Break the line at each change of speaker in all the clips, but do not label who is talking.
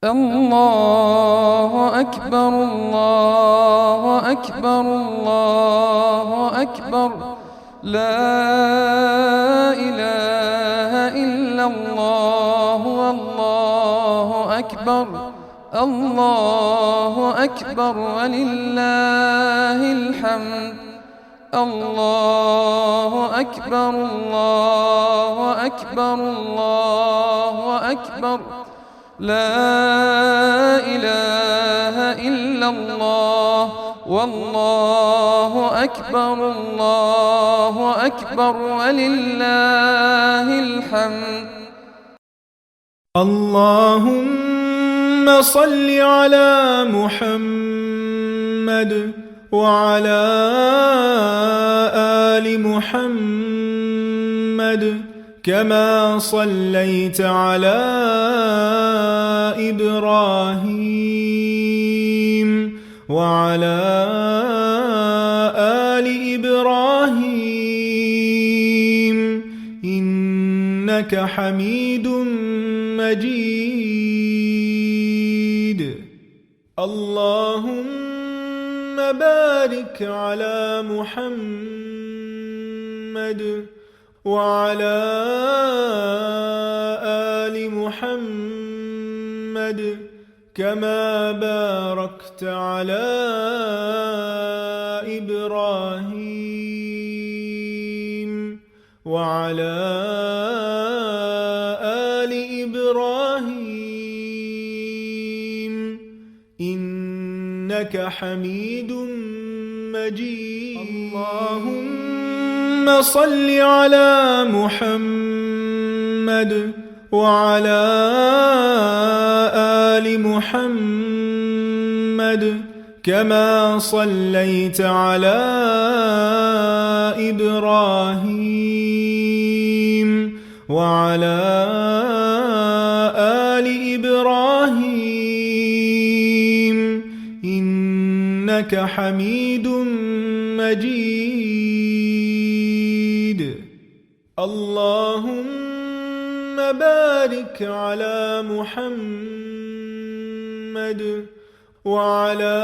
الله أكبر الله أكبر الله أكبر لا إله إلا الله والله أكبر الله أكبر ولله الحمد الله أكبر الله أكبر الله أكبر لا إله إلا الله والله أكبر الله أكبر ولله الحمد.
اللهم صل على محمد وعلى آل محمد كما صليت على إبراهيم وعلى آل إبراهيم إنك حميد مجيد. اللهم بارك على محمد وعلى آل محمد كما باركت على إبراهيم وعلى آل إبراهيم إنك حميد مجيد. اللهم صل على محمد وعلى آل محمد كما صليت على إبراهيم وعلى آل إبراهيم إنك حميد مجيد. اللهم بارك على محمد وعلى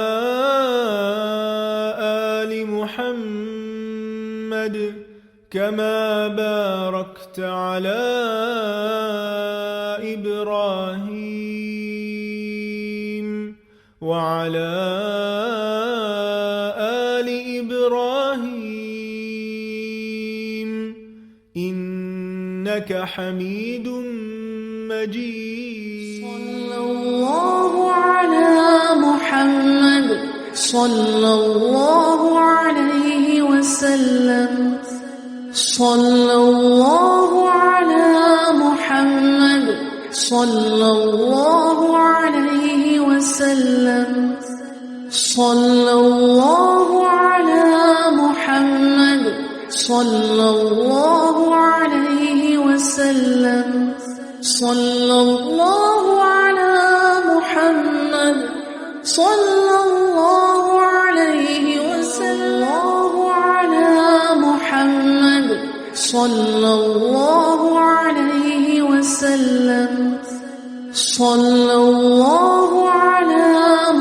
آل محمد كما باركت على إبراهيم وعلى آل إبراهيم إنك حميد مجيد.
صلى الله على محمد صلى الله عليه وسلم. صلى الله على محمد صلى الله عليه وسلم. صلى الله على محمد صلى الله عليه وسلم. صلى الله على محمد صلى الله عليه وسلم. على محمد صلى الله عليه وسلم. صلى الله على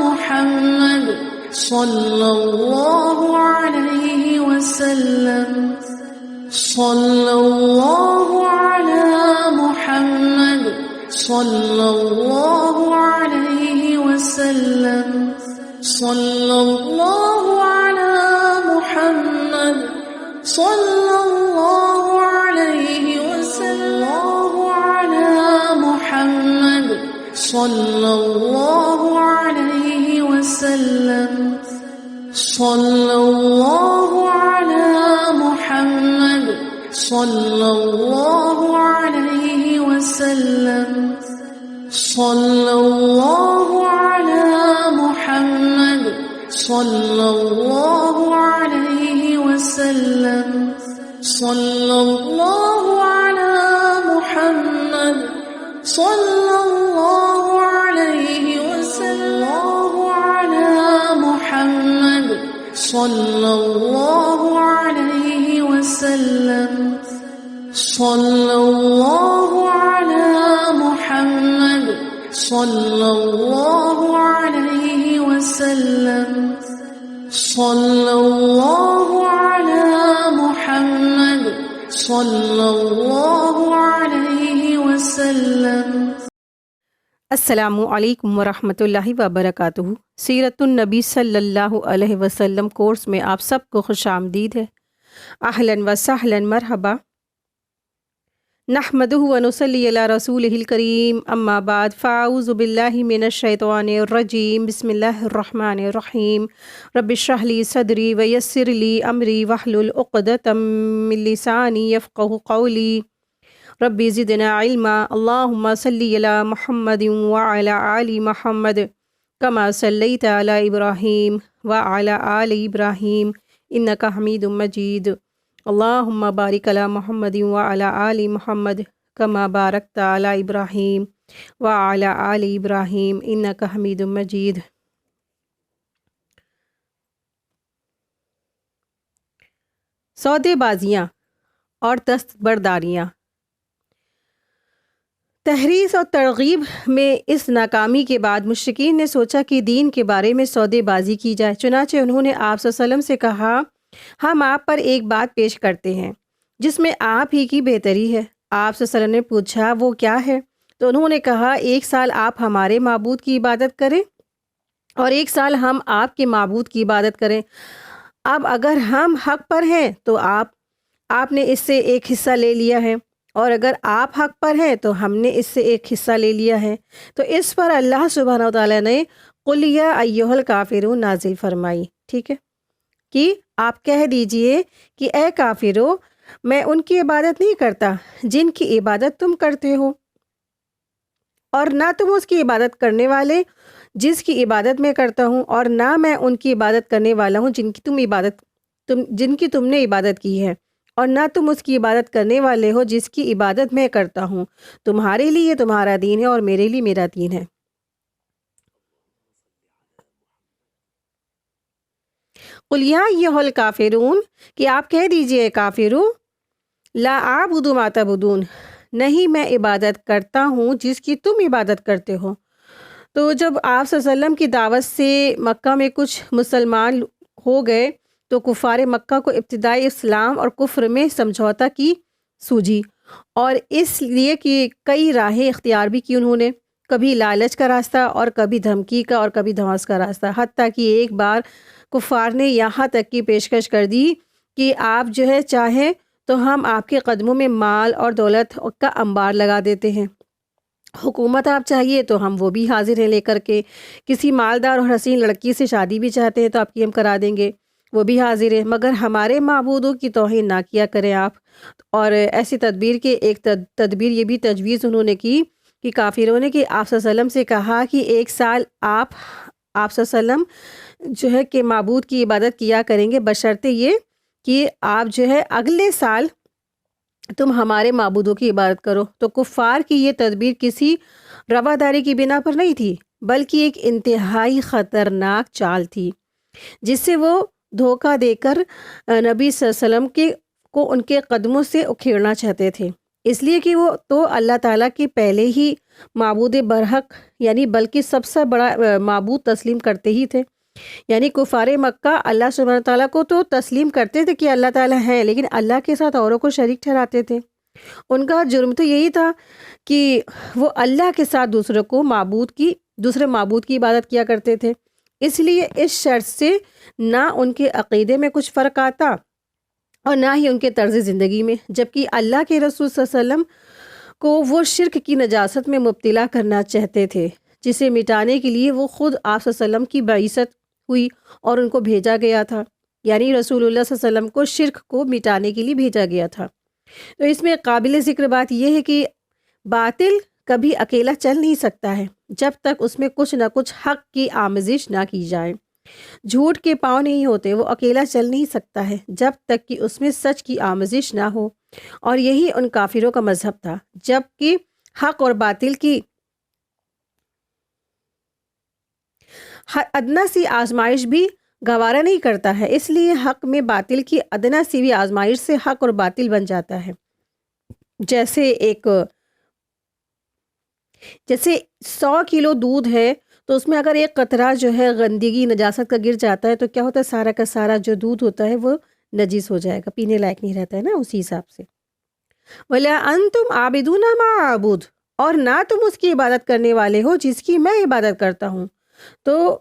محمد صلى الله عليه وسلم. صلى الله على محمد صلى الله عليه وسلم. صلى الله على محمد صلى الله عليه وسلم. على محمد صلى الله عليه وسلم. صلى الله على محمد صلى الله عليه وسلم. صلى الله على محمد صلى الله عليه وسلم. صلى الله على محمد صلى الله عليه وسلم. على محمد صلى الله عليه وسلم. صلى الله على محمد صلى الله عليه وسلم صلى الله على محمد صلى الله عليه وسلم.
السلام علیکم ورحمۃ اللہ وبرکاتہ. سیرت النبی صلی اللہ علیہ وسلم کورس میں آپ سب کو خوش آمدید ہے. اہلاً و سہلاً مرحبا. نحمدہ و نصلی علی رسولہ الکریم. اما بعد فاعوذ باللہ من الشیطان الرجیم. بسم اللہ الرحمن الرحیم. رب اشرح لی صدری ویسر لی امری واحلل عقدۃ من لسانی یفقہوا قولی. ربی زدنا علما. اللہم صلی علی محمد وعلی آل محمد کما صلیت علی ابراہیم وعلی آل ابراہیم انک حمید مجید. اللہم بارک علی محمد وعلی آل محمد کما بارکت علی ابراہیم وعلی آل ابراہیم انک حمید مجید. سودے بازیاں اور دستبرداریاں. تحریض اور ترغیب میں اس ناکامی کے بعد مشرکین نے سوچا کہ دین کے بارے میں سودے بازی کی جائے. چنانچہ انہوں نے آپ صلی اللہ علیہ وسلم سے کہا ہم آپ پر ایک بات پیش کرتے ہیں جس میں آپ ہی کی بہتری ہے. آپ صلی اللہ علیہ وسلم نے پوچھا وہ کیا ہے؟ تو انہوں نے کہا 1 سال آپ ہمارے معبود کی عبادت کریں اور 1 سال ہم آپ کے معبود کی عبادت کریں. اب اگر ہم حق پر ہیں تو آپ نے اس سے ایک حصہ لے لیا ہے اور اگر آپ حق پر ہیں تو ہم نے اس سے ایک حصہ لے لیا ہے. تو اس پر اللہ سبحانہ وتعالیٰ نے قل یا ایھا الکافرون نازل فرمائی. ٹھیک ہے کہ آپ کہہ دیجئے کہ اے کافرو میں ان کی عبادت نہیں کرتا جن کی عبادت تم کرتے ہو اور نہ تم اس کی عبادت کرنے والے جس کی عبادت میں کرتا ہوں اور نہ میں ان کی عبادت کرنے والا ہوں جن کی تم نے عبادت کی ہے اور نہ تم اس کی عبادت کرنے والے ہو جس کی عبادت میں کرتا ہوں. تمہارے لیے تمہارا دین ہے اور میرے لیے میرا دین ہے. قل یا ایھا الکافرون کہ آپ کہہ دیجئے کافرو لا اعبد ما تعبدون نہیں میں عبادت کرتا ہوں جس کی تم عبادت کرتے ہو. تو جب آپ صلی اللہ علیہ وسلم کی دعوت سے مکہ میں کچھ مسلمان ہو گئے تو کفار مکہ کو ابتدائی اسلام اور کفر میں سمجھوتا کی سوجی اور اس لیے کہ کئی راہیں اختیار بھی کی انہوں نے. کبھی لالچ کا راستہ اور کبھی دھمکی کا اور کبھی دھماس کا راستہ. حتیٰ کہ ایک بار کفار نے یہاں تک کی پیشکش کر دی کہ آپ جو ہے چاہیں تو ہم آپ کے قدموں میں مال اور دولت کا انبار لگا دیتے ہیں. حکومت آپ چاہیے تو ہم وہ بھی حاضر ہیں لے کر کے. کسی مالدار اور حسین لڑکی سے شادی بھی چاہتے ہیں تو آپ کی ہم کرا دیں گے وہ بھی حاضر ہے مگر ہمارے معبودوں کی توہین نہ کیا کریں آپ. اور ایسی تدبیر کے ایک تدبیر یہ بھی تجویز انہوں نے کی کہ کافروں نے کہ آپ صلی اللہ علیہ وسلم سے کہا کہ 1 سال آپ صلی اللہ علیہ وسلم جو ہے کہ معبود کی عبادت کیا کریں گے بشرطے یہ کہ آپ جو ہے اگلے سال تم ہمارے معبودوں کی عبادت کرو. تو کفار کی یہ تدبیر کسی رواداری کی بنا پر نہیں تھی بلکہ ایک انتہائی خطرناک چال تھی جس سے وہ دھوکہ دے کر نبی صلی اللہ علیہ وسلم کو ان کے قدموں سے اکھیڑنا چاہتے تھے. اس لیے کہ وہ تو اللہ تعالیٰ کے پہلے ہی معبود برحق یعنی بلکہ سب سے بڑا معبود تسلیم کرتے ہی تھے. یعنی کفار مکہ اللہ سبحانہ تعالیٰ کو تو تسلیم کرتے تھے کہ اللہ تعالیٰ ہے لیکن اللہ کے ساتھ اوروں کو شریک ٹھہراتے تھے. ان کا جرم تو یہی تھا کہ وہ اللہ کے ساتھ دوسرے معبود کی عبادت کیا کرتے تھے. اس لیے اس شرط سے نہ ان کے عقیدے میں کچھ فرق آتا اور نہ ہی ان کے طرز زندگی میں. جبکہ اللہ کے رسول صلی اللہ علیہ وسلم کو وہ شرک کی نجاست میں مبتلا کرنا چاہتے تھے جسے مٹانے کے لیے وہ خود آپ صلی اللہ علیہ وسلم کی بعثت ہوئی اور ان کو بھیجا گیا تھا. یعنی رسول اللہ صلی اللہ علیہ وسلم کو شرک کو مٹانے کے لیے بھیجا گیا تھا. تو اس میں قابل ذکر بات یہ ہے کہ باطل کبھی اکیلا چل نہیں سکتا ہے جب تک اس میں کچھ نہ کچھ حق کی آمیزش نہ کی جائے. جھوٹ کے پاؤں نہیں ہوتے، وہ اکیلا چل نہیں سکتا ہے جب تک کہ اس میں سچ کی آمیزش نہ ہو. اور یہی ان کافروں کا مذہب تھا. جب کہ حق اور باطل کی ادنا سی آزمائش بھی گوارا نہیں کرتا ہے، اس لیے حق میں باطل کی ادنا سی بھی آزمائش سے حق اور باطل بن جاتا ہے. جیسے ایک جیسے 100 کلو دودھ ہے تو اس میں اگر ایک قطرہ جو ہے گندگی نجاست کا گر جاتا ہے تو کیا ہوتا ہے، سارا کا سارا جو دودھ ہوتا ہے وہ نجیس ہو جائے گا، پینے لائق نہیں رہتا ہے نا، اسی حساب سے وَلَا أَنْتُمْ عَابِدُونَ مَا أَعْبُدُ، اور نہ تم اس کی عبادت کرنے والے ہو جس کی میں عبادت کرتا ہوں۔ تو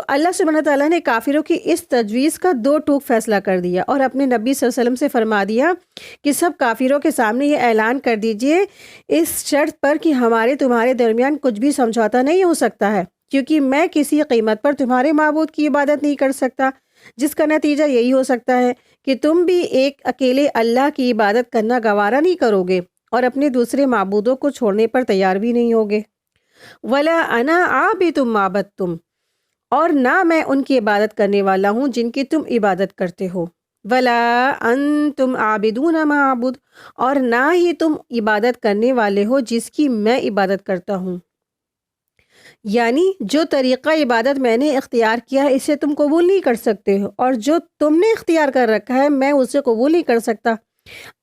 اللہ سبحانہ تعالیٰ نے کافروں کی اس تجویز کا دو ٹوک فیصلہ کر دیا اور اپنے نبی صلی اللہ علیہ وسلم سے فرما دیا کہ سب کافروں کے سامنے یہ اعلان کر دیجئے اس شرط پر کہ ہمارے تمہارے درمیان کچھ بھی سمجھوتا نہیں ہو سکتا ہے، کیونکہ میں کسی قیمت پر تمہارے معبود کی عبادت نہیں کر سکتا، جس کا نتیجہ یہی ہو سکتا ہے کہ تم بھی ایک اکیلے اللہ کی عبادت کرنا گوارا نہیں کرو گے اور اپنے دوسرے معبودوں کو چھوڑنے پر تیار بھی نہیں ہوگے۔ وَلَا أَنَا عَابِدٌ مَا عَبَدتُّمْ، اور نہ میں ان کی عبادت کرنے والا ہوں جن کی تم عبادت کرتے ہو۔ وَلَا أَنْتُمْ عَابِدُونَ مَا أَعْبُدُ، اور نہ ہی تم عبادت کرنے والے ہو جس کی میں عبادت کرتا ہوں۔ یعنی جو طریقہ عبادت میں نے اختیار کیا ہے اسے تم قبول نہیں کر سکتے ہو، اور جو تم نے اختیار کر رکھا ہے میں اسے قبول نہیں کر سکتا۔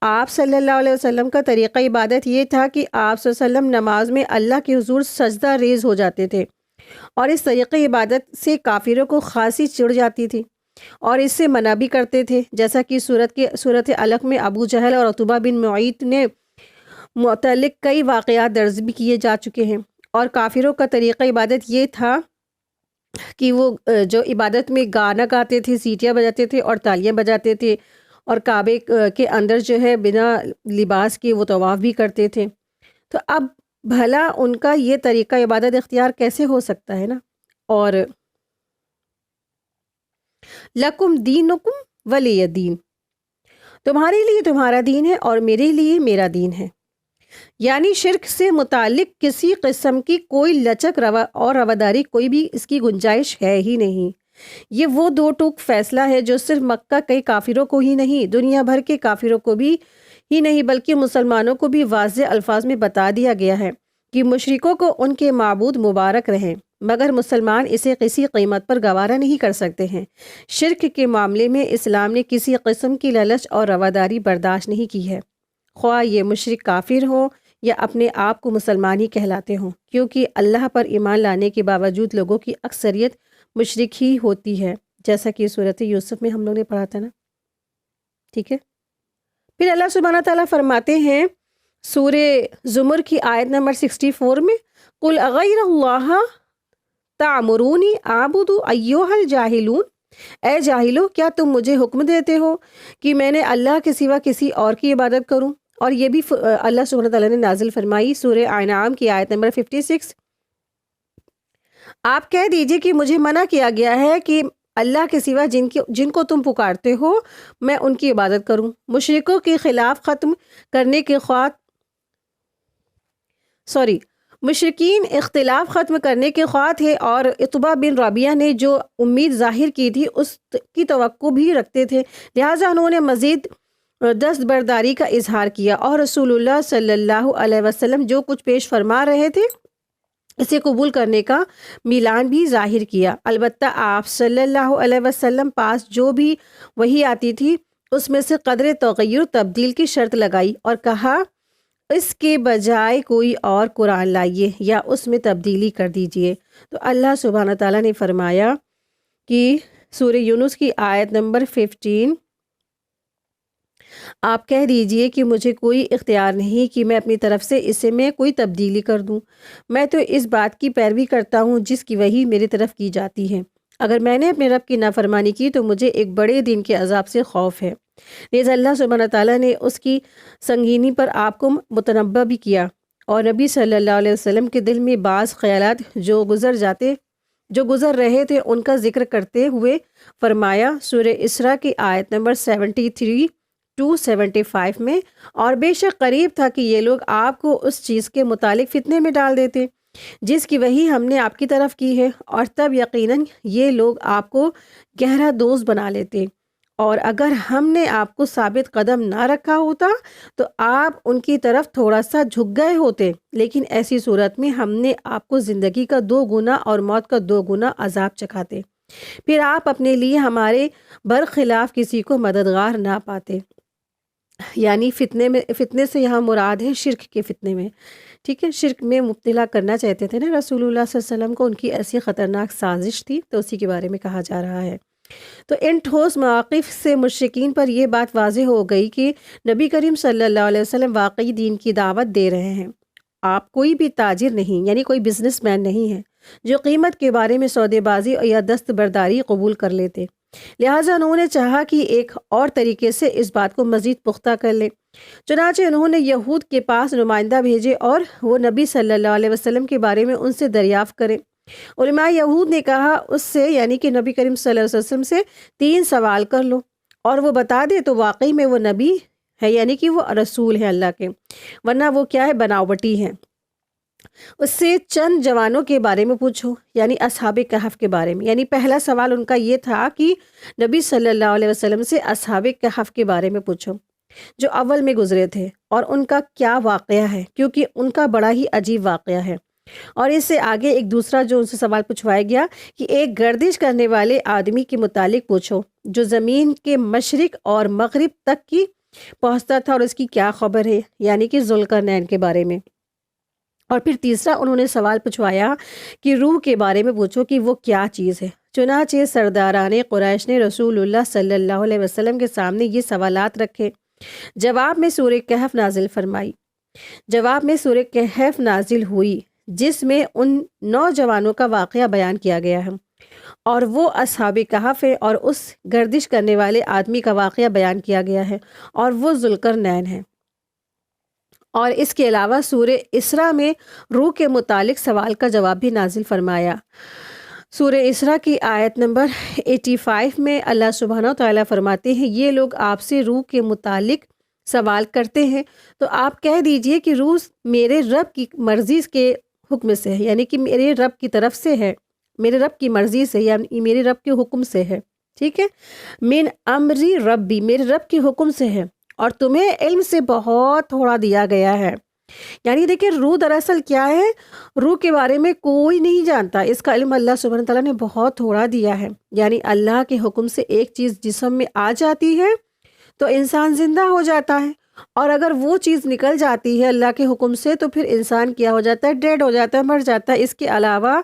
آپ صلی اللہ علیہ وسلم کا طریقہ عبادت یہ تھا کہ آپ صلی اللہ علیہ وسلم نماز میں اللہ کے حضور سجدہ ریز ہو جاتے تھے، اور اس طریقہ عبادت سے کافروں کو خاصی چڑ جاتی تھی اور اس سے منع بھی کرتے تھے، جیسا کہ سورت علق میں ابو جہل اور عتبہ بن معیط نے متعلق کئی واقعات درج بھی کیے جا چکے ہیں۔ اور کافروں کا طریقہ عبادت یہ تھا کہ وہ جو عبادت میں گانا گاتے تھے، سیٹیاں بجاتے تھے اور تالیاں بجاتے تھے، اور کعبے کے اندر جو ہے بنا لباس کے وہ طواف بھی کرتے تھے۔ تو اب بھلا ان کا یہ طریقہ عبادت اختیار کیسے ہو سکتا ہے نا؟ اور لَکُمْ دِینُکُمْ وَلِیَ دین، تمہارے لیے تمہارا دین ہے اور میرے لیے میرا دین ہے۔ یعنی شرک سے متعلق کسی قسم کی کوئی لچک اور رواداری کوئی بھی اس کی گنجائش ہے ہی نہیں۔ یہ وہ دو ٹوک فیصلہ ہے جو صرف مکہ کے کافروں کو ہی نہیں، دنیا بھر کے کافروں کو بھی ہی نہیں بلکہ مسلمانوں کو بھی واضح الفاظ میں بتا دیا گیا ہے کہ مشرکوں کو ان کے معبود مبارک رہیں، مگر مسلمان اسے کسی قیمت پر گوارا نہیں کر سکتے ہیں۔ شرک کے معاملے میں اسلام نے کسی قسم کی لالچ اور رواداری برداشت نہیں کی ہے، خواہ یہ مشرک کافر ہوں یا اپنے آپ کو مسلمان ہی کہلاتے ہوں، کیونکہ اللہ پر ایمان لانے کے باوجود لوگوں کی اکثریت مشرک ہی ہوتی ہے، جیسا کہ صورت یوسف میں ہم لوگ نے پڑھا تھا نا، ٹھیک ہے۔ پھر اللہ سبحانہ تعالیٰ فرماتے ہیں سورہ زمر کی آیت نمبر 64 میں، قُلْ أَغَيْرَ اللَّهَ تَعْمُرُونِي أَعْبُدُ أَيُّهَا الْجَاهِلُونَ، اے جاہلو کیا تم مجھے حکم دیتے ہو کہ میں نے اللہ کے سوا کسی اور کی عبادت کروں؟ اور یہ بھی اللہ سبحانہ تعالیٰ نے نازل فرمائی سورہ انعام کی آیت نمبر 56، آپ کہہ دیجئے کہ مجھے منع کیا گیا ہے کہ اللہ کے سوا جن کو تم پکارتے ہو میں ان کی عبادت کروں۔ مشرکوں کے خلاف مشرکین اختلاف ختم کرنے کے خواہاں تھے، اور عتبہ بن ربیعہ نے جو امید ظاہر کی تھی اس کی توقع بھی رکھتے تھے، لہٰذا انہوں نے مزید دستبرداری کا اظہار کیا اور رسول اللہ صلی اللہ علیہ وسلم جو کچھ پیش فرما رہے تھے اسے قبول کرنے کا میلان بھی ظاہر کیا۔ البتہ آپ صلی اللہ علیہ وسلم پاس جو بھی وحی آتی تھی اس میں سے قدر تغیر تبدیل کی شرط لگائی اور کہا اس کے بجائے کوئی اور قرآن لائیے یا اس میں تبدیلی کر دیجئے۔ تو اللہ سبحانہ تعالیٰ نے فرمایا کہ سورہ یونس کی آیت نمبر 15، آپ کہہ دیجئے کہ مجھے کوئی اختیار نہیں کہ میں اپنی طرف سے اسے میں کوئی تبدیلی کر دوں، میں تو اس بات کی پیروی کرتا ہوں جس کی وحی میری طرف کی جاتی ہے۔ اگر میں نے اپنے رب کی نافرمانی کی تو مجھے ایک بڑے دن کے عذاب سے خوف ہے۔ لہذا اللہ سبحانہ تعالیٰ نے اس کی سنگینی پر آپ کو متنبہ بھی کیا، اور نبی صلی اللہ علیہ وسلم کے دل میں بعض خیالات جو گزر رہے تھے ان کا ذکر کرتے ہوئے فرمایا سورہ اسراء کی آیت نمبر 73 to 75 میں، اور بے شک قریب تھا کہ یہ لوگ آپ کو اس چیز کے متعلق فتنے میں ڈال دیتے جس کی وحی ہم نے آپ کی طرف کی ہے، اور تب یقیناً یہ لوگ آپ کو گہرا دوست بنا لیتے، اور اگر ہم نے آپ کو ثابت قدم نہ رکھا ہوتا تو آپ ان کی طرف تھوڑا سا جھک گئے ہوتے، لیکن ایسی صورت میں ہم نے آپ کو زندگی کا 2 گنا اور موت کا 2 گنا عذاب چکھاتے، پھر آپ اپنے لیے ہمارے برخلاف کسی کو مددگار نہ پاتے۔ یعنی فتنے سے یہاں مراد ہے شرک کے فتنے میں، ٹھیک ہے، شرک میں مبتلا کرنا چاہتے تھے نا رسول اللہ صلی اللہ علیہ وسلم کو، ان کی ایسی خطرناک سازش تھی، تو اسی کے بارے میں کہا جا رہا ہے۔ تو ان ٹھوس مواقف سے مشرکین پر یہ بات واضح ہو گئی کہ نبی کریم صلی اللہ علیہ وسلم واقعی دین کی دعوت دے رہے ہیں۔ آپ کوئی بھی تاجر نہیں، یعنی کوئی بزنس مین نہیں ہے جو قیمت کے بارے میں سودے بازی یا دست برداری قبول کر لیتے، لہٰذا انہوں نے چاہا کہ ایک اور طریقے سے اس بات کو مزید پختہ کر لیں۔ چنانچہ انہوں نے یہود کے پاس نمائندہ بھیجے اور وہ نبی صلی اللہ علیہ وسلم کے بارے میں ان سے دریافت کریں۔ علماء یہود نے کہا اس سے، یعنی کہ نبی کریم صلی اللہ علیہ وسلم سے 3 سوال کر لو، اور وہ بتا دے تو واقعی میں وہ نبی ہے، یعنی کہ وہ رسول ہے اللہ کے، ورنہ وہ کیا ہے، بناوٹی ہے۔ اس سے چند جوانوں کے بارے میں پوچھو، یعنی اصحاب کہف کے بارے میں، یعنی پہلا سوال ان کا یہ تھا کہ نبی صلی اللہ علیہ وسلم سے اصحاب کہف کے بارے میں پوچھو جو اول میں گزرے تھے، اور ان کا کیا واقعہ ہے، کیونکہ ان کا بڑا ہی عجیب واقعہ ہے۔ اور اس سے آگے ایک دوسرا جو ان سے سوال پوچھوایا گیا کہ ایک گردش کرنے والے آدمی کے متعلق پوچھو جو زمین کے مشرق اور مغرب تک کی پہنچتا تھا، اور اس کی کیا خبر ہے، یعنی کہ ذوالقرنین کے بارے میں۔ اور پھر تیسرا انہوں نے سوال پوچھوایا کہ روح کے بارے میں پوچھو کہ وہ کیا چیز ہے۔ چنانچہ سرداران قریش نے رسول اللہ صلی اللہ علیہ وسلم کے سامنے یہ سوالات رکھے۔ جواب میں سورہ کہف نازل فرمائی، جواب میں سورہ کہف نازل ہوئی جس میں ان نوجوانوں کا واقعہ بیان کیا گیا ہے، اور وہ اصحاب کہف ہے، اور اس گردش کرنے والے آدمی کا واقعہ بیان کیا گیا ہے، اور وہ ذوالقرنین ہے۔ اور اس کے علاوہ سورہ اسراء میں روح کے متعلق سوال کا جواب بھی نازل فرمایا۔ سورہ اسراء کی آیت نمبر 85 میں اللہ سبحانہ و تعالیٰ فرماتے ہیں، یہ لوگ آپ سے روح کے متعلق سوال کرتے ہیں تو آپ کہہ دیجئے کہ روح میرے رب کی مرضی کے حکم سے ہے، یعنی کہ میرے رب کی طرف سے ہے، میرے رب کی مرضی سے، یعنی میرے رب کے حکم سے ہے، ٹھیک ہے، من امری ربی، میرے رب کے حکم سے ہے، اور تمہیں علم سے بہت تھوڑا دیا گیا ہے۔ یعنی دیکھیں روح دراصل کیا ہے، روح کے بارے میں کوئی نہیں جانتا، اس کا علم اللہ سبحانہ تعالیٰ نے بہت تھوڑا دیا ہے۔ یعنی اللہ کے حکم سے ایک چیز جسم میں آ جاتی ہے تو انسان زندہ ہو جاتا ہے، اور اگر وہ چیز نکل جاتی ہے اللہ کے حکم سے تو پھر انسان کیا ہو جاتا ہے، ڈیڈ ہو جاتا ہے، مر جاتا ہے۔ اس کے علاوہ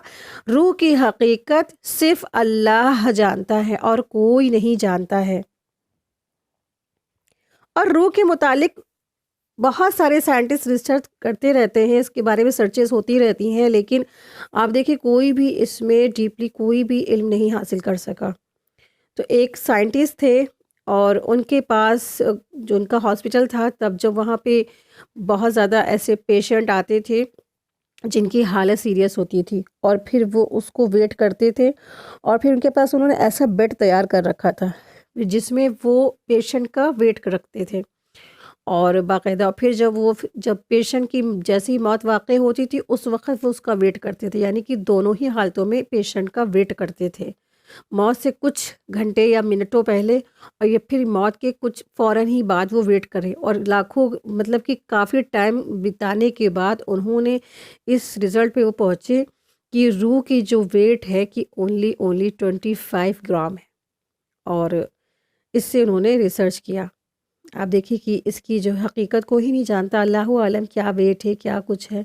روح کی حقیقت صرف اللہ جانتا ہے اور کوئی نہیں جانتا ہے۔ اور روح کے متعلق بہت سارے سائنٹسٹ ریسرچ کرتے رہتے ہیں، اس کے بارے میں سرچز ہوتی رہتی ہیں، لیکن آپ دیکھیں کوئی بھی اس میں ڈیپلی کوئی بھی علم نہیں حاصل کر سکا۔ تو ایک سائنٹسٹ تھے اور ان کے پاس جو ان کا ہاسپٹل تھا، تب جب وہاں پہ بہت زیادہ ایسے پیشنٹ آتے تھے جن کی حالت سیریس ہوتی تھی، اور پھر وہ اس کو ویٹ کرتے تھے، اور پھر ان کے پاس انہوں نے ایسا بیڈ تیار کر رکھا تھا جس میں وہ پیشنٹ کا ویٹ رکھتے تھے، اور باقاعدہ پھر جب پیشنٹ کی جیسی موت واقع ہوتی تھی اس وقت وہ اس کا ویٹ کرتے تھے، یعنی کہ دونوں ہی حالتوں میں پیشنٹ کا ویٹ کرتے تھے، موت سے کچھ گھنٹے یا منٹوں پہلے، اور یہ پھر موت کے کچھ فوراً ہی بعد وہ ویٹ کرے، اور لاکھوں مطلب کہ کافی ٹائم بتانے کے بعد انہوں نے اس رزلٹ پہ وہ پہنچے کہ روح کی جو ویٹ ہے کہ اونلی 25 گرام ہے، اور اس سے انہوں نے ریسرچ کیا۔ آپ دیکھیے کہ اس کی جو حقیقت کوئی نہیں جانتا، اللہ عالم کیا ویٹ ہے کیا کچھ ہے،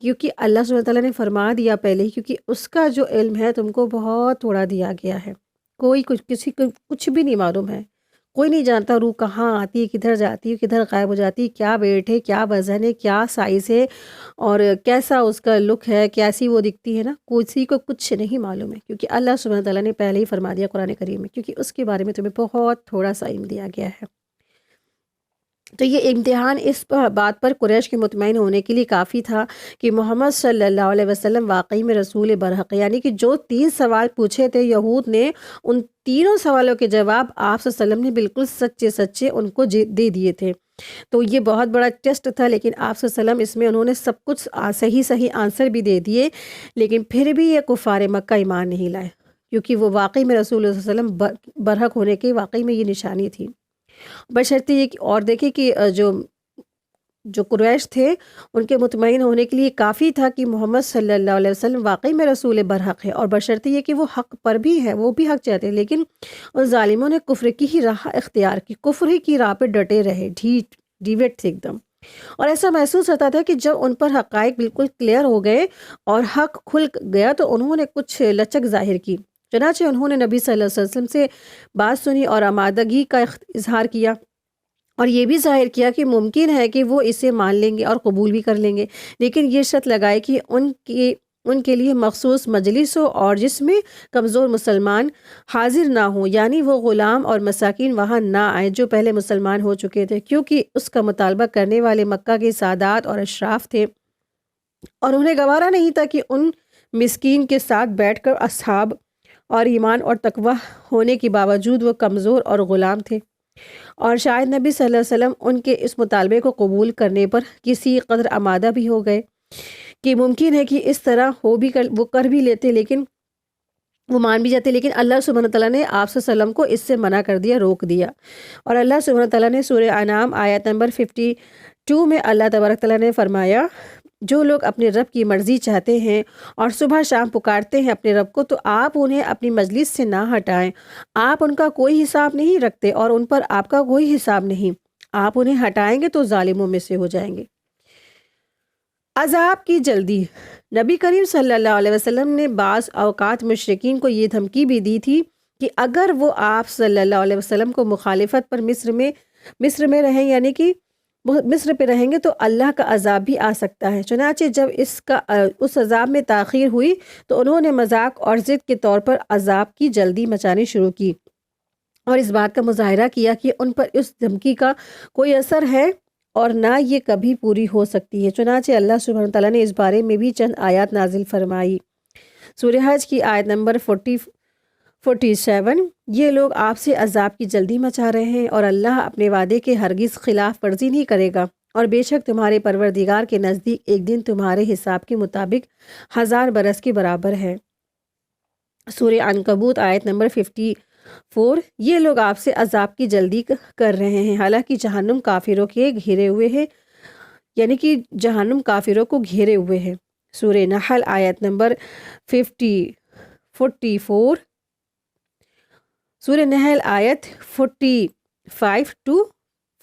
کیونکہ اللہ سبحانہ تعالیٰ نے فرما دیا پہلے ہی، کیونکہ اس کا جو علم ہے تم کو بہت تھوڑا دیا گیا ہے، کوئی کسی کو کچھ بھی نہیں معلوم ہے، کوئی نہیں جانتا روح کہاں آتی ہے، کدھر جاتی ہے، کدھر غائب ہو جاتی ہے، کیا ویٹ ہے، کیا وزن ہے، کیا سائز ہے، اور کیسا اس کا لک ہے، کیسی وہ دکھتی ہے نا، کسی کو کچھ نہیں معلوم ہے، کیونکہ اللہ سبحانہ تعالیٰ نے پہلے ہی فرما دیا قرآن کریم میں، کیونکہ اس کے بارے میں تمہیں بہت تھوڑا سا علم دیا گیا ہے۔ تو یہ امتحان اس بات پر قریش کے مطمئن ہونے کے لیے کافی تھا کہ محمد صلی اللہ علیہ وسلم واقعی میں رسول برحق، یعنی کہ جو 3 سوال پوچھے تھے یہود نے، ان تینوں سوالوں کے جواب آپ صلی اللہ علیہ وسلم نے بالکل سچے سچے ان کو دے دیے تھے۔ تو یہ بہت بڑا ٹیسٹ تھا، لیکن آپ صلی اللہ علیہ وسلم اس میں انہوں نے سب کچھ صحیح آنسر بھی دے دیے، لیکن پھر بھی یہ کفار مکہ ایمان نہیں لائے، کیونکہ وہ واقعی میں رسول اللہ صلی اللہ علیہ وسلم برحق ہونے کی واقعی میں یہ نشانی تھی۔ بشرطیہ یہ اور دیکھیں کہ جو جو قریش تھے ان کے مطمئن ہونے کے لیے کافی تھا کہ محمد صلی اللہ علیہ وسلم واقعی میں رسول برحق ہے، اور بشرطِ یہ کہ وہ حق پر بھی ہے، وہ بھی حق چاہتے ہیں، لیکن ان ظالموں نے کفر کی ہی راہ اختیار کی، کفر ہی کی راہ پہ ڈٹے رہے، ڈیویٹ تھے ایک دم۔ اور ایسا محسوس ہوتا تھا کہ جب ان پر حقائق بالکل کلیئر ہو گئے اور حق کھل گیا تو انہوں نے کچھ لچک ظاہر کی، چنانچہ انہوں نے نبی صلی اللہ علیہ وسلم سے بات سنی اور آمادگی کا اظہار کیا، اور یہ بھی ظاہر کیا کہ ممکن ہے کہ وہ اسے مان لیں گے اور قبول بھی کر لیں گے، لیکن یہ شرط لگائے کہ ان کے لیے مخصوص مجلس ہو اور جس میں کمزور مسلمان حاضر نہ ہوں، یعنی وہ غلام اور مساکین وہاں نہ آئیں جو پہلے مسلمان ہو چکے تھے، کیونکہ اس کا مطالبہ کرنے والے مکہ کے سادات اور اشراف تھے، اور انہیں گوارا نہیں تھا کہ ان مسکین کے ساتھ بیٹھ کر اصحاب اور ایمان اور تقوی ہونے کے باوجود وہ کمزور اور غلام تھے، اور شاید نبی صلی اللہ علیہ وسلم ان کے اس مطالبے کو قبول کرنے پر کسی قدر آمادہ بھی ہو گئے کہ ممکن ہے کہ اس طرح وہ کر بھی لیتے، لیکن وہ مان بھی جاتے، لیکن اللہ سبحانہ تعالیٰ نے آپ صلی اللہ علیہ وسلم کو اس سے منع کر دیا، روک دیا۔ اور اللہ سبحانہ تعالیٰ نے سورہ انعام آیت نمبر 52 میں اللہ تبارک تعالیٰ نے فرمایا، جو لوگ اپنے رب کی مرضی چاہتے ہیں اور صبح شام پکارتے ہیں اپنے رب کو، تو آپ انہیں اپنی مجلس سے نہ ہٹائیں، آپ ان کا کوئی حساب نہیں رکھتے اور ان پر آپ کا کوئی حساب نہیں، آپ انہیں ہٹائیں گے تو ظالموں میں سے ہو جائیں گے۔ عذاب کی جلدی۔ نبی کریم صلی اللہ علیہ وسلم نے بعض اوقات مشرکین کو یہ دھمکی بھی دی تھی کہ اگر وہ آپ صلی اللہ علیہ وسلم کو مخالفت پر مصر میں رہیں، یعنی کہ مصر پہ رہیں گے تو اللہ کا عذاب بھی آ سکتا ہے۔ چنانچہ جب اس عذاب میں تاخیر ہوئی تو انہوں نے مذاق اور ضد کے طور پر عذاب کی جلدی مچانی شروع کی اور اس بات کا مظاہرہ کیا کہ ان پر اس دھمکی کا کوئی اثر ہے اور نہ یہ کبھی پوری ہو سکتی ہے۔ چنانچہ اللہ سبحانہ تعالیٰ نے اس بارے میں بھی چند آیات نازل فرمائی۔ سورہ حج کی آیت نمبر 47، یہ لوگ آپ سے عذاب کی جلدی مچا رہے ہیں اور اللہ اپنے وعدے کے ہرگز خلاف ورزی نہیں کرے گا، اور بے شک تمہارے پروردگار کے نزدیک ایک دن تمہارے حساب کے مطابق 1000 برس کے برابر ہے۔ سورہ عنکبوت آیت نمبر 54، یہ لوگ آپ سے عذاب کی جلدی کر رہے ہیں حالانکہ جہنم کافروں کے گھیرے ہوئے ہے، یعنی کہ جہنم کافروں کو گھیرے ہوئے ہے۔ سورہ نحل آیت نمبر 44، سورہ نحل آیت 45 to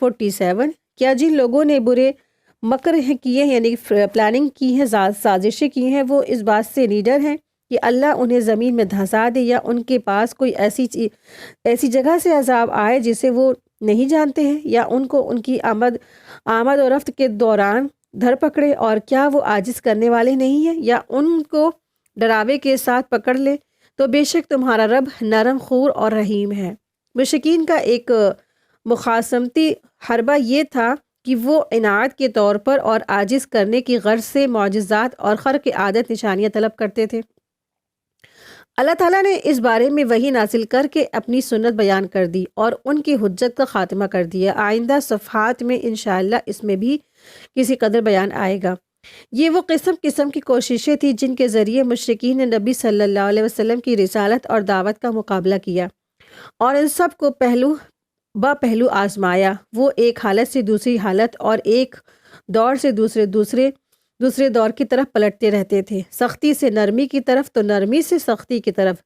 47، کیا جن لوگوں نے برے مکر کیے ہیں، یعنی پلاننگ کی ہے، سازشیں کی ہیں، وہ اس بات سے نڈر ہیں کہ اللہ انہیں زمین میں دھنسا دے یا ان کے پاس کوئی ایسی جگہ سے عذاب آئے جسے وہ نہیں جانتے ہیں، یا ان کو ان کی آمد و رفت کے دوران دھر پکڑے، اور کیا وہ عاجز کرنے والے نہیں ہیں، یا ان کو ڈراوے کے ساتھ پکڑ لے، تو بے شک تمہارا رب نرم خور اور رحیم ہے۔ مشرکین کا ایک مخاصمتی حربہ یہ تھا کہ وہ عنایت کے طور پر اور عاجز کرنے کی غرض سے معجزات اور خرق عادت نشانیاں طلب کرتے تھے۔ اللہ تعالیٰ نے اس بارے میں وحی نازل کر کے اپنی سنت بیان کر دی اور ان کی حجت کا خاتمہ کر دیا۔ آئندہ صفحات میں انشاءاللہ اس میں بھی کسی قدر بیان آئے گا۔ یہ وہ قسم کی کوششیں تھیں جن کے ذریعے مشرکین نے نبی صلی اللہ علیہ وسلم کی رسالت اور دعوت کا مقابلہ کیا اور ان سب کو پہلو آزمایا۔ وہ ایک حالت سے دوسری حالت اور ایک دور سے دوسرے دور کی طرف پلٹتے رہتے تھے، سختی سے نرمی کی طرف تو نرمی سے سختی کی طرف،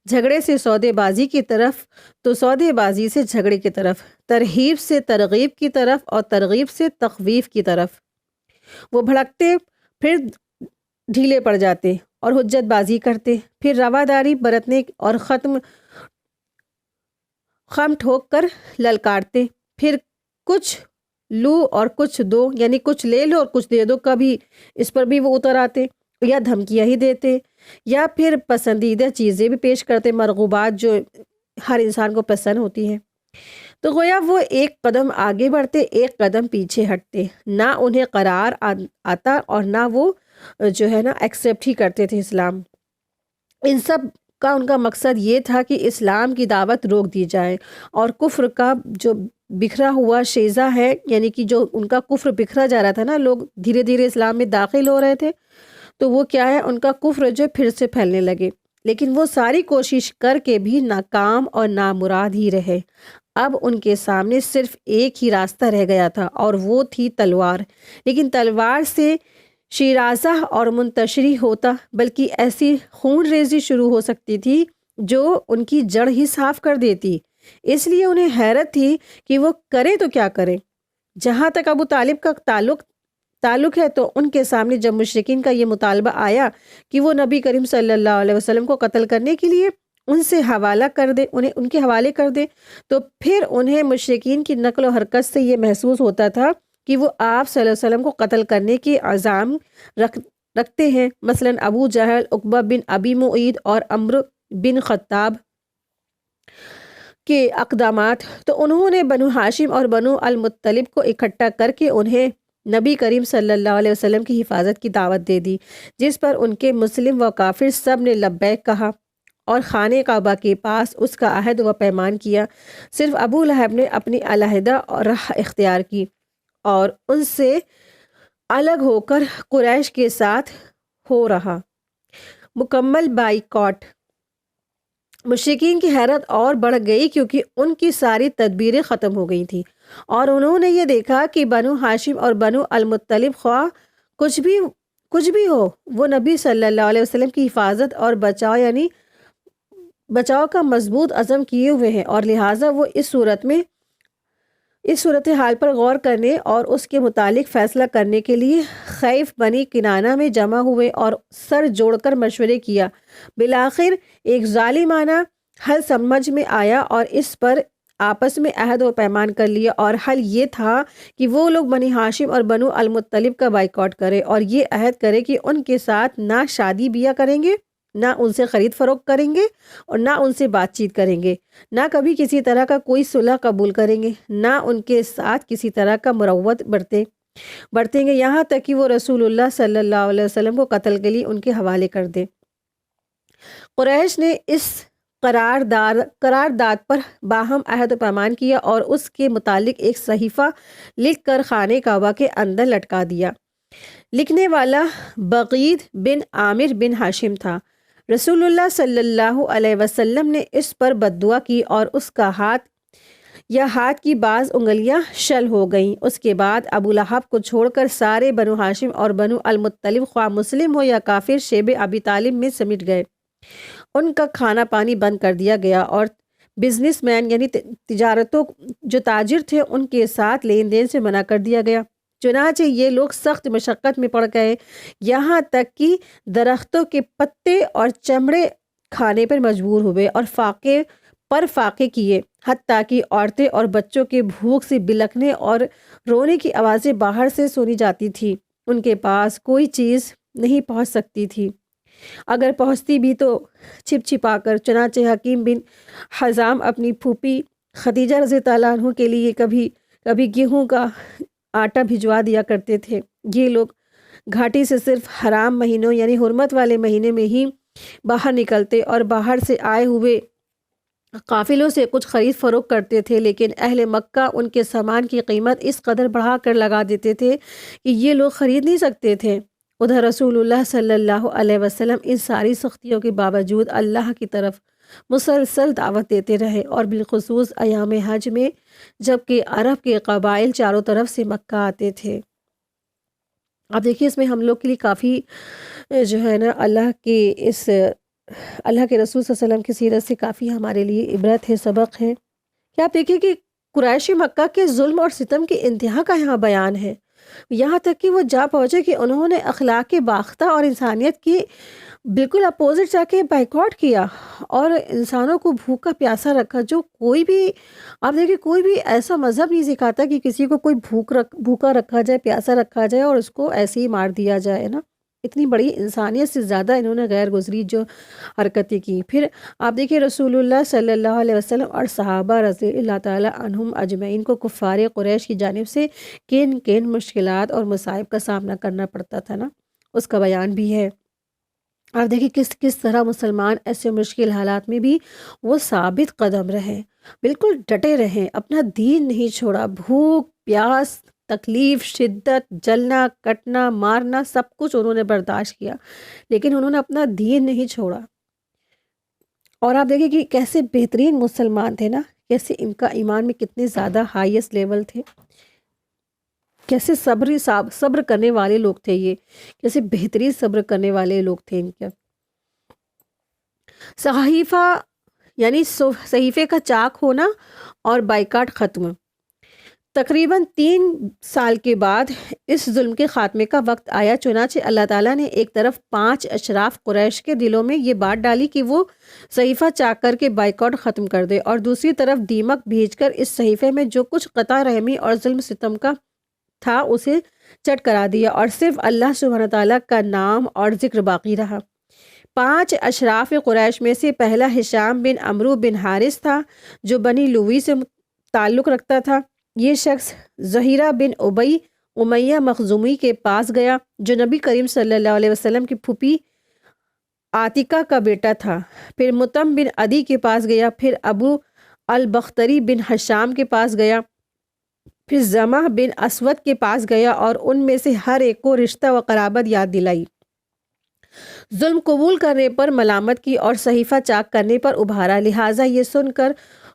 جھگڑے سے سودے بازی کی طرف تو سودے بازی سے جھگڑے کی طرف، ترہیب سے ترغیب کی طرف اور ترغیب سے تخویف کی طرف۔ وہ بھڑکتے پھر ڈھیلے پڑ جاتے اور حجت بازی کرتے، پھر رواداری برتنے اور خم ٹھوک کر للکارتے، پھر کچھ لو اور کچھ دو، یعنی کچھ لے لو اور کچھ دے دو، کبھی اس پر بھی وہ اتر آتے یا دھمکیاں ہی دیتے، یا پھر پسندیدہ چیزیں بھی پیش کرتے، مرغوبات جو ہر انسان کو پسند ہوتی ہیں۔ تو گویا وہ ایک قدم آگے بڑھتے، ایک قدم پیچھے ہٹتے، نہ انہیں قرار آتا اور نہ وہ جو ہے نا ایکسیپٹ ہی کرتے تھے اسلام۔ ان سب کا ان کا مقصد یہ تھا کہ اسلام کی دعوت روک دی جائے، اور کفر کا جو بکھرا ہوا شیزہ ہے، یعنی کہ جو ان کا کفر بکھرا جا رہا تھا نا، لوگ دھیرے دھیرے اسلام میں داخل ہو رہے تھے، تو وہ کیا ہے، ان کا کفر جو پھر سے پھیلنے لگے، لیکن وہ ساری کوشش کر کے بھی ناکام اور نامراد ہی رہے۔ اب ان کے سامنے صرف ایک ہی راستہ رہ گیا تھا اور وہ تھی تلوار، لیکن تلوار سے شیرازہ اور منتشری ہوتا، بلکہ ایسی خون ریزی شروع ہو سکتی تھی جو ان کی جڑ ہی صاف کر دیتی۔ اس لیے انہیں حیرت تھی کہ وہ کرے تو کیا کرے۔ جہاں تک ابو طالب کا تعلق ہے تو ان کے سامنے جب مشرکین کا یہ مطالبہ آیا کہ وہ نبی کریم صلی اللہ علیہ وسلم کو قتل کرنے کے لیے انہیں ان کے حوالے کر دے، تو پھر انہیں مشرکین کی نقل و حرکت سے یہ محسوس ہوتا تھا کہ وہ آپ صلی اللہ علیہ وسلم کو قتل کرنے کے عزام رکھتے ہیں۔ مثلا ابو جہل، عقبہ بن ابی معید اور عمرو بن خطاب کے اقدامات۔ تو انہوں نے بنو ہاشم اور بنو المطلب کو اکٹھا کر کے انہیں نبی کریم صلی اللہ علیہ وسلم کی حفاظت کی دعوت دے دی، جس پر ان کے مسلم و کافر سب نے لبیک کہا اور خانہ کعبہ کے پاس اس کا عہد و پیمان کیا۔ صرف ابو لہب نے اپنی علیحدہ راہ اختیار کی اور ان سے الگ ہو کر قریش کے ساتھ ہو رہا۔ مکمل بائیکاٹ۔ مشرکین کی حیرت اور بڑھ گئی کیونکہ ان کی ساری تدبیریں ختم ہو گئی تھیں اور انہوں نے یہ دیکھا کہ بنو ہاشم اور بنو المطلب خواہ کچھ بھی ہو، وہ نبی صلی اللہ علیہ وسلم کی حفاظت اور بچاؤ کا مضبوط عزم کیے ہوئے ہیں، اور لہٰذا وہ اس صورتحال پر غور کرنے اور اس کے متعلق فیصلہ کرنے کے لیے خیف بنی کنانہ میں جمع ہوئے اور سر جوڑ کر مشورے کیا۔ بالآخر ایک ظالمانہ حل سمجھ میں آیا اور اس پر آپس میں عہد و پیمان کر لیا، اور حل یہ تھا کہ وہ لوگ بنی ہاشم اور بنو المطلب کا بائیکاٹ کرے اور یہ عہد کرے کہ ان کے ساتھ نہ شادی بیاہ کریں گے، نہ ان سے خرید فروخت کریں گے اور نہ ان سے بات چیت کریں گے، نہ کبھی کسی طرح کا کوئی صلح قبول کریں گے، نہ ان کے ساتھ کسی طرح کا مروت برتیں گے، یہاں تک کہ وہ رسول اللہ صلی اللہ علیہ وسلم کو قتل کے لیے ان کے حوالے کر دیں۔ قریش نے اس قرارداد پر باہم عہد و پیمان کیا اور اس کے متعلق ایک صحیفہ لکھ کر خانہ کعبہ کے اندر لٹکا دیا۔ لکھنے والا بغید بن عامر بن ہاشم تھا۔ رسول اللہ صلی اللہ علیہ وسلم نے اس پر بددعا کی اور اس کا ہاتھ کی بعض انگلیاں شل ہو گئیں۔ اس کے بعد ابو لہب کو چھوڑ کر سارے بنو ہاشم اور بنو المطلب خواہ مسلم ہو یا کافر شیب ابی طالب میں سمٹ گئے۔ ان کا کھانا پانی بند کر دیا گیا اور بزنس مین یعنی جو تاجر تھے ان کے ساتھ لین دین سے منع کر دیا گیا۔ چنانچہ یہ لوگ سخت مشقت میں پڑ گئے، یہاں تک کہ درختوں کے پتے اور چمڑے کھانے پر مجبور ہوئے اور فاقے کیے، حتیٰ کہ عورتیں اور بچوں کے بھوک سے بلکنے اور رونے کی آوازیں باہر سے سنی جاتی تھی۔ ان کے پاس کوئی چیز نہیں پہنچ سکتی تھی، اگر پہنچتی بھی تو چھپ چھپا کر۔ چنانچہ حکیم بن حزام اپنی پھوپھی خدیجہ رضی اللہ عنہ کے لیے کبھی گیہوں کا آٹا بھجوا دیا کرتے تھے۔ یہ لوگ گھاٹی سے صرف حرام مہینوں یعنی حرمت والے مہینے میں ہی باہر نکلتے اور باہر سے آئے ہوئے قافلوں سے کچھ خرید فروخت کرتے تھے، لیکن اہل مکہ ان کے سامان کی قیمت اس قدر بڑھا کر لگا دیتے تھے کہ یہ لوگ خرید نہیں سکتے تھے۔ ادھر رسول اللہ صلی اللہ علیہ وسلم ان ساری سختیوں کے باوجود اللہ کی طرف مسلسل دعوت دیتے رہے، اور بالخصوص ایام حج میں جبکہ عرب کے قبائل چاروں طرف سے مکہ آتے تھے۔ اب دیکھیے اس میں ہم لوگ کے لیے کافی اللہ کے رسول صلی اللہ علیہ وسلم کی سیرت سے کافی ہمارے لیے عبرت ہے، سبق ہے کہ آپ دیکھیں کہ قریشی مکہ کے ظلم اور ستم کی انتہا کا یہاں بیان ہے، یہاں تک کہ وہ جا پہنچے کہ انہوں نے اخلاق باختہ اور انسانیت کی بالکل اپوزٹ جا کے بائیکاٹ کیا اور انسانوں کو بھوکا پیاسا رکھا۔ جو کوئی بھی آپ دیکھیں کوئی بھی ایسا مذہب نہیں سکھاتا کہ کسی کو کوئی بھوکا رکھا جائے، پیاسا رکھا جائے اور اس کو ایسے ہی مار دیا جائے نا۔ اتنی بڑی انسانیت سے زیادہ انہوں نے غیر گزری جو حرکتیں کی۔ پھر آپ دیکھیں رسول اللہ صلی اللہ علیہ وسلم اور صحابہ رضی اللہ تعالیٰ عنہم اجمعین کو کفار قریش کی جانب سے کن مشکلات اور مصائب کا سامنا کرنا پڑتا تھا نا، اس کا بیان بھی ہے۔ آپ دیکھیں کس طرح مسلمان ایسے مشکل حالات میں بھی وہ ثابت قدم رہے، بالکل ڈٹے رہے، اپنا دین نہیں چھوڑا۔ بھوک، پیاس، تکلیف، شدت، جلنا، کٹنا، مارنا، سب کچھ انہوں نے برداشت کیا، لیکن انہوں نے اپنا دین نہیں چھوڑا۔ اور آپ دیکھیں کہ کیسے بہترین مسلمان تھے نا، کیسے ان کا ایمان میں کتنے زیادہ ہائیسٹ لیول تھے، کیسے صبر کرنے والے لوگ تھے، یہ کیسے بہترین صبر کرنے والے لوگ تھے ان کے۔ صحیفہ یعنی صحیفے کا چاک ہونا اور بائیکاٹ ختم۔ تقریباً 3 سال کے بعد اس ظلم کے خاتمے کا وقت آیا، چنانچہ اللہ تعالیٰ نے ایک طرف 5 اشراف قریش کے دلوں میں یہ بات ڈالی کہ وہ صحیفہ چاک کر کے بائیکاٹ ختم کر دے، اور دوسری طرف دیمک بھیج کر اس صحیفے میں جو کچھ قطع رحمی اور ظلم ستم کا تھا اسے چٹ کرا دیا، اور صرف اللہ سبحانہ تعالیٰ کا نام اور ذکر باقی رہا۔ 5 اشراف قریش میں سے پہلا ہشام بن عمرو بن حارث تھا، جو بنی لوی سے تعلق رکھتا تھا۔ یہ شخص زہیرہ بن ابی امیہ مخزومی کے پاس گیا، جو نبی کریم صلی اللہ علیہ وسلم کی پھوپھی عاتکہ کا بیٹا تھا۔ پھر متم بن عدی کے پاس گیا، پھر ابو البختری بن حشام کے پاس گیا، پھر زمہ بن اسود کے پاس گیا، اور ان میں سے ہر ایک کو رشتہ و قرابت یاد دلائی۔ ظلم قبول کرنے پر ملامت کی اور صحیفہ چاک کرنے پر ابھارا، لہٰذا یہ سن کر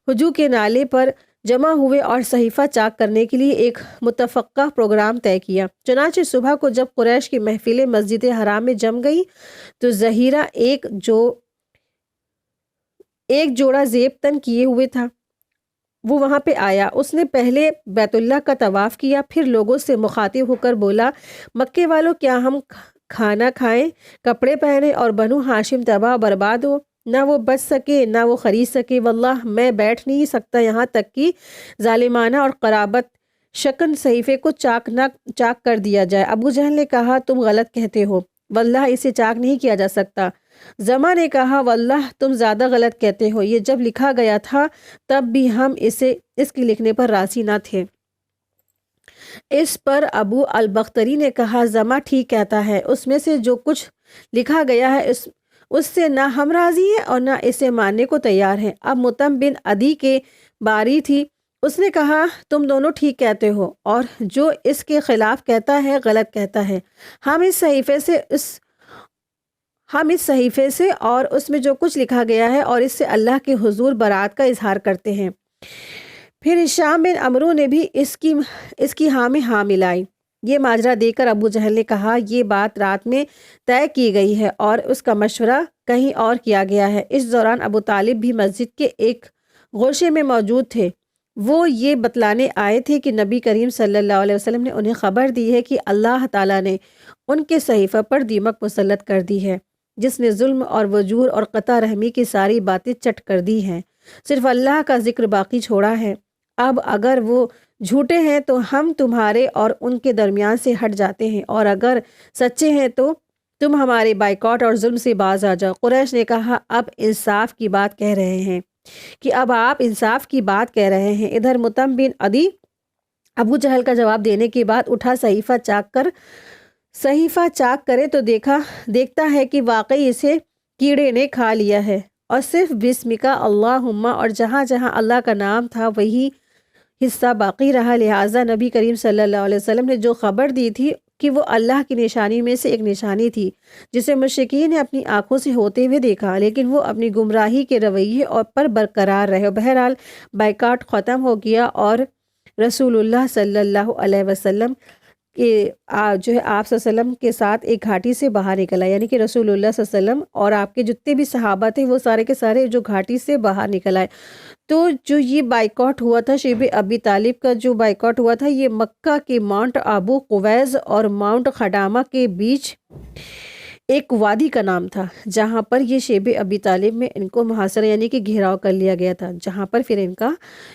ہجو کے نالے پر جمع ہوئے اور صحیفہ چاک کرنے کے لیے ایک متفقہ پروگرام طے کیا۔ چنانچہ صبح کو جب قریش کی محفلیں مسجد حرام میں جم گئی تو زہیرہ ایک جوڑا زیب تن کیے ہوئے تھا، وہ وہاں پہ آیا۔ اس نے پہلے بیت اللہ کا طواف کیا، پھر لوگوں سے مخاطب ہو کر بولا، مکے والوں، کیا ہم کھانا کھائیں، کپڑے پہنیں اور بنو ہاشم تباہ برباد ہو؟ نہ وہ بچ سکے نہ وہ خرید سکے، واللہ میں بیٹھ نہیں سکتا یہاں تک کہ ظالمانہ اور قرابت شکن صحیفے کو چاک کر دیا جائے۔ ابو جہل نے کہا، تم غلط کہتے ہو، واللہ اسے چاک نہیں کیا جا سکتا۔ زما نے کہا، واللہ تم زیادہ غلط کہتے ہو، یہ جب لکھا گیا تھا تب بھی ہم اس کے لکھنے پر راضی نہ تھے۔ اس پر ابو البختری نے کہا، زما ٹھیک کہتا ہے، اس میں سے جو کچھ لکھا گیا ہے اس سے نہ ہم راضی ہیں اور نہ اسے ماننے کو تیار ہیں۔ اب متم بن عدی کے باری تھی، اس نے کہا، تم دونوں ٹھیک کہتے ہو، اور جو اس کے خلاف کہتا ہے غلط کہتا ہے۔ ہم اس صحیفے سے اور اس میں جو کچھ لکھا گیا ہے اور اس سے اللہ کے حضور برات کا اظہار کرتے ہیں۔ پھر ہشام بن عمرو نے بھی اس کی ہاں میں ہاں ملائی۔ یہ ماجرا دیکھ کر ابو جہل نے کہا، یہ بات رات میں طے کی گئی ہے اور اس کا مشورہ کہیں اور کیا گیا ہے۔ اس دوران ابو طالب بھی مسجد کے ایک گوشے میں موجود تھے۔ وہ یہ بتلانے آئے تھے کہ نبی کریم صلی اللہ علیہ وسلم نے انہیں خبر دی ہے کہ اللہ تعالیٰ نے ان کے صحیفہ پر دیمک مسلط کر دی ہے، جس نے ظلم اور وجور اور قطع رحمی کی ساری باتیں چٹ کر دی ہیں، صرف اللہ کا ذکر باقی چھوڑا ہے۔ اب اگر وہ جھوٹے ہیں تو ہم تمہارے اور ان کے درمیان سے ہٹ جاتے ہیں، اور اگر سچے ہیں تو تم ہمارے بائیکاٹ اور ظلم سے باز آ جاؤ۔ قریش نے کہا، اب انصاف کی بات کہہ رہے ہیں کہ اب آپ انصاف کی بات کہہ رہے ہیں۔ ادھر متم بن عدی ابو جہل کا جواب دینے کے بعد اٹھا، صحیفہ چاک کرے تو دیکھتا ہے کہ واقعی اسے کیڑے نے کھا لیا ہے، اور صرف بسمکا اللہم اور جہاں جہاں اللہ کا نام تھا وہی حصہ باقی رہا۔ لہٰذا نبی کریم صلی اللہ علیہ وسلم نے جو خبر دی تھی کہ وہ اللہ کی نشانی میں سے ایک نشانی تھی جسے مشرکین نے اپنی آنکھوں سے ہوتے ہوئے دیکھا، لیکن وہ اپنی گمراہی کے رویے پر برقرار رہے۔ بہرحال بائیکاٹ ختم ہو گیا اور رسول اللہ صلی اللہ علیہ وسلم کہ آپ صلی اللہ علیہ وسلم کے ساتھ ایک گھاٹی سے باہر نکلا، یعنی کہ رسول اللہ صلی اللہ علیہ وسلم اور آپ کے جتنے بھی صحابہ تھے وہ سارے کے سارے جو گھاٹی سے باہر نکل آئے۔ تو جو یہ بائیکاٹ ہوا تھا، شیب ابی طالب کا جو بائیکاٹ ہوا تھا، یہ مکہ کے ماؤنٹ ابو قویز اور ماؤنٹ خدامہ کے بیچ ایک وادی کا نام تھا، جہاں پر یہ شیب ابی طالب میں ان کو محاصرہ یعنی کہ گھیراؤ کر لیا گیا تھا، جہاں پر پھر ان کا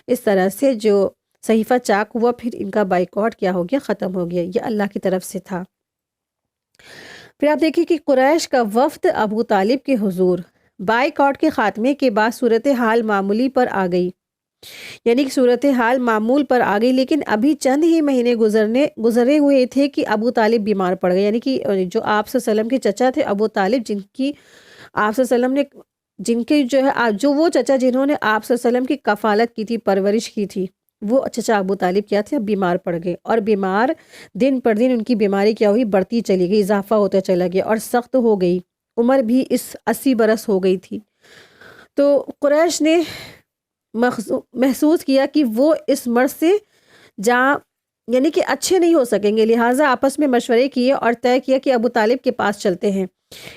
اس طرح سے جو صحیفہ چاک ہوا، پھر ان کا بائیکاٹ کیا ہو گیا، ختم ہو گیا۔ یہ اللہ کی طرف سے تھا۔ پھر آپ دیکھیں کہ قریش کا وفد ابو طالب کے حضور، بائیکاٹ کے خاتمے کے بعد صورتحال معمولی پر آ گئی، یعنی کہ صورتحال معمول پر آ گئی، لیکن ابھی چند ہی مہینے گزرے ہوئے تھے کہ ابو طالب بیمار پڑ گئے، یعنی کہ جو آپ صلی اللہ علیہ وسلم کے چچا تھے ابو طالب، جن کی آپ صلی اللہ علیہ وسلم نے جو وہ چچا جنہوں نے آپ صلی اللہ علیہ وسلم کی کفالت کی تھی، پرورش کی تھی، وہ چچا ابو طالب کیا تھے، اب بیمار پڑ گئے، اور بیمار دن پر دن ان کی بیماری کیا ہوئی، بڑھتی چلی گئی، اضافہ ہوتا چلا گیا اور سخت ہو گئی، عمر بھی 80 برس ہو گئی تھی۔ تو قریش نے محسوس کیا کہ وہ اس مرض سے یعنی کہ اچھے نہیں ہو سکیں گے، لہٰذا آپس میں مشورے کیے اور طے کیا کہ ابو طالب کے پاس چلتے ہیں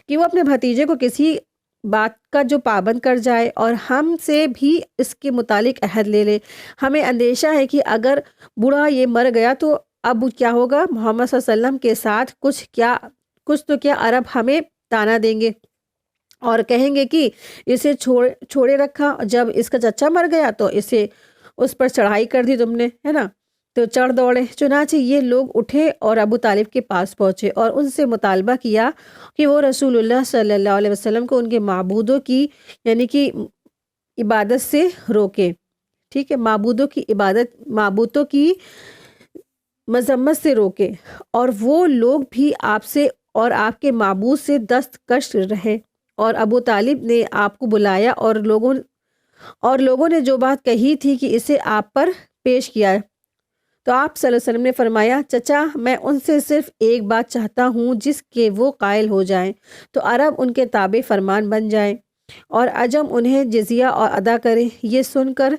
کہ وہ اپنے بھتیجے کو کسی بات کا جو پابند کر جائے اور ہم سے بھی اس کے متعلق عہد لے لے۔ ہمیں اندیشہ ہے کہ اگر بوڑھا یہ مر گیا تو اب کیا ہوگا، محمد صلی اللہ علیہ وسلم کے ساتھ کچھ تو کیا عرب ہمیں تانا دیں گے اور کہیں گے کہ اسے چھوڑے رکھا، جب اس کا چچا مر گیا تو اس پر چڑھائی کر دی تم نے، ہے نا، تو چڑھ دوڑے۔ چنانچہ یہ لوگ اٹھے اور ابو طالب کے پاس پہنچے اور ان سے مطالبہ کیا کہ وہ رسول اللہ صلی اللہ علیہ وسلم کو ان کے معبودوں کی یعنی کہ عبادت سے روکے، ٹھیک ہے، معبودوں کی مذمت سے روکے، اور وہ لوگ بھی آپ سے اور آپ کے معبود سے دستکش رہے۔ اور ابو طالب نے آپ کو بلایا اور لوگوں نے جو بات کہی تھی کہ اسے آپ پر پیش کیا ہے، تو آپ صلی اللہ علیہ وسلم نے فرمایا، چچا میں ان سے صرف ایک بات چاہتا ہوں جس کے وہ قائل ہو جائیں تو عرب ان کے تابع فرمان بن جائیں اور عجم انہیں جزیہ اور ادا کرے۔ یہ سن کر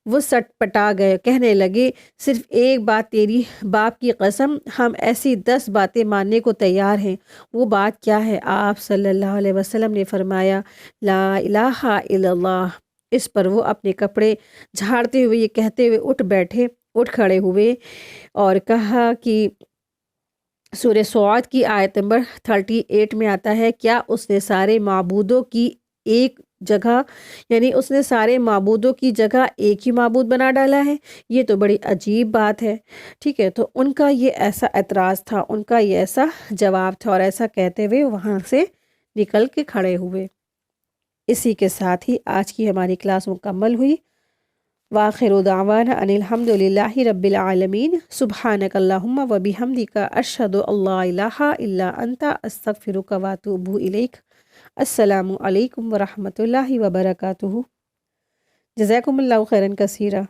وہ سٹ پٹا گئے، کہنے لگے، صرف ایک بات تیری باپ کی قسم، ہم ایسی 10 باتیں ماننے کو تیار ہیں۔ وہ بات کیا ہے؟ آپ صلی اللہ علیہ وسلم نے فرمایا، لا الہ الا اللہ۔ اس پر وہ اپنے کپڑے جھاڑتے ہوئے یہ کہتے ہوئے اٹھ کھڑے ہوئے اور کہا کہ سورہ سعد کی آیت نمبر 38 میں آتا ہے، کیا اس نے سارے معبودوں کی جگہ ایک ہی معبود بنا ڈالا ہے؟ یہ تو بڑی عجیب بات ہے، ٹھیک ہے۔ تو ان کا یہ ایسا اعتراض تھا، ان کا یہ ایسا جواب تھا، اور ایسا کہتے ہوئے وہاں سے نکل کے کھڑے ہوئے۔ اسی کے ساتھ ہی آج کی ہماری کلاس مکمل ہوئی۔ وآخر دعوانا ان الحمد للہ رب العالمین، سبحانک اللہم و بحمدک، اشہد ان لا الہ الا انت، استغفرک و اتوب الیک۔ السلام علیکم ورحمۃ اللہ وبرکاتہ۔ جزاکم اللہ خیرا کثیرا۔